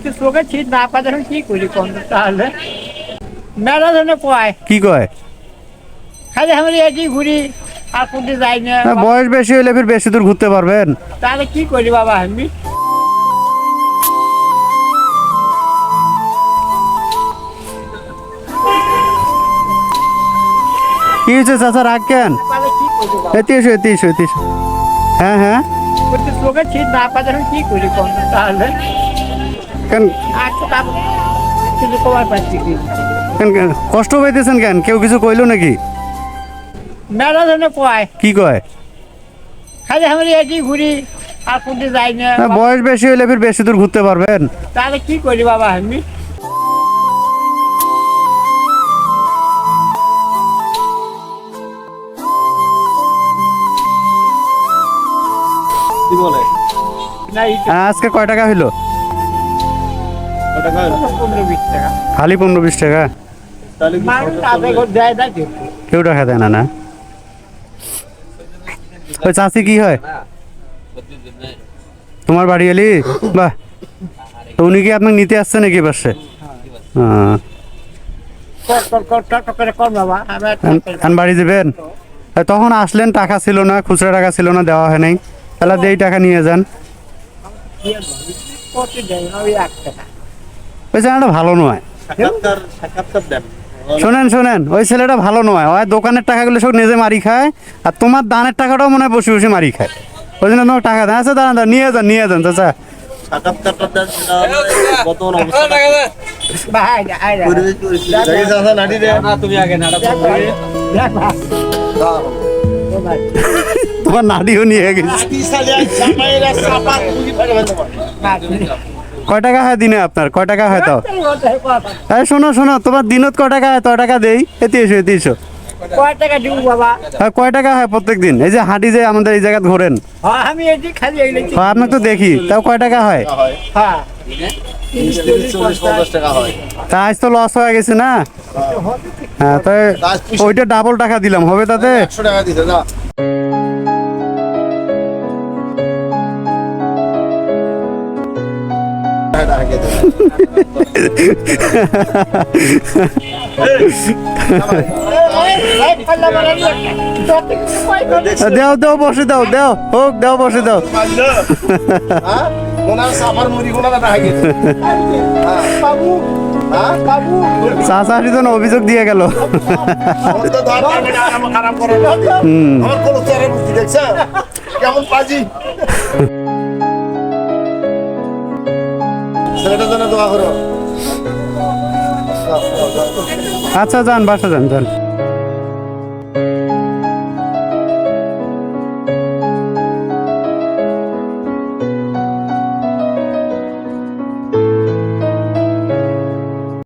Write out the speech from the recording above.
করতে চোখে ছিট না পাতে এখন কি করি কোন তাহলে মেলা জন্য কয় কি কয়? খালি আমি এটি ঘুরি আর কোনতে যাই না না, বয়স বেশি হইলে ফির বেশি দূর ঘুরতে পারবেন। তাহলে কি করি বাবা আমি কি হয়েছে চাচা, রাগ কেন? তাহলে কি করি বাবা এতিশো এতিশো এতিশো। হ্যাঁ হ্যাঁ, করতে চোখে ছিট না পাতে এখন কি করি কোন তাহলে কেন আর তো কাম কিছু কমার পাচ্ছি কি কেন কেন? কষ্ট পাইতেছেন কেন? কেউ কিছু কইলো নাকি? মেলা জন্য কয় কি কয়? খালি আমি এটি ঘুরি আর কোনতে যাই না না, বয়স বেশি হইলে ফির বেশি দূর ঘুরতে পারবেন। তাহলে কি করি বাবা আমি কি বলে? না এই আজকে কয় টাকা হইলো? 15-20 টাকা খালি 15-20 টাকা? তাহলে কি মানুষ আধা ঘর দেয় না তো। কেউ টাকা দেয় না না? ওই চাষি কি হয়? তোমার বাড়ি এলি? বাহ, তো উনি কি আপনাকে নিতে আসছে নাকি পাশে? করে কর বাবা এখন বাড়ি যাবেন? তখন আসলেন, টাকা ছিল না, খুচরা টাকা ছিল না, দেওয়া হয় নাই। তাহলে যেই টাকা নিয়ে যান। কত দেয় না ওই 1 টাকা ওই ছেলেটা ভালো নয়। সাক্ষাৎকার দেন। শোনেন শোনেন, ওই ছেলেটা ভালো নয়। ওই দোকানের টাকাগুলো সব নিজে মারি খায়, আর তোমার দানের টাকাটাও মনে হয় বসে বসে মারি খায়। ওই জন্য তোমার টাকা দেয়। আচ্ছা দাঁড়ান দাঁড়ান, নিয়ে যান চাচা। সাক্ষাৎকারটা দেন, সেটা বর্তমান অবস্থা ভাই আই পরিবেশ পরিস্থিতি দেখে চাচা নাড়ি দেন। তুমি আগে নাড়া তোমার নাড়িও নিয়ে গেছে। কয় টাকা হয় দিনে আপনার? কয় টাকা হয় তাও? এই শোনো শোনো, তোমার দিনত কয় টাকা হয়? 100 টাকা দেই। এতিশো। কয় টাকা দিব বাবা হ্যাঁ, কয় টাকা হয় প্রত্যেক দিন? এই যে হাঁটি যে আমাদের এই জায়গায় ঘোরেন, হ্যাঁ আমি এটি খালি এই লেছি আপনাকে তো দেখি, তাও কয় টাকা হয়? হ্যাঁ 30-40-50 টাকা হয়। তা আজ তো লস হয়ে গেছে না? হ্যাঁ, তাই ওইটা ডাবল টাকা দিলাম, হবে তাতে? 100 টাকা দিতে যা। দেও দেও বসে দাও, দেও হোক, দেও বসে দাও। হ্যাঁ? ওনার সাফার মুড়ি গোনা টাকা গেছে। বাবু হ্যাঁ? বাবু চাচারি তো অভিযোগ দিয়ে গেল। আমার তো ধর আমার খারাপ করে না। আমার কোনো চেহারা বুদ্ধি দেখছ? কেমন পাজি? ছেলেটার জন্য দোয়া করো। আচ্ছা যান, বাসা যান যান।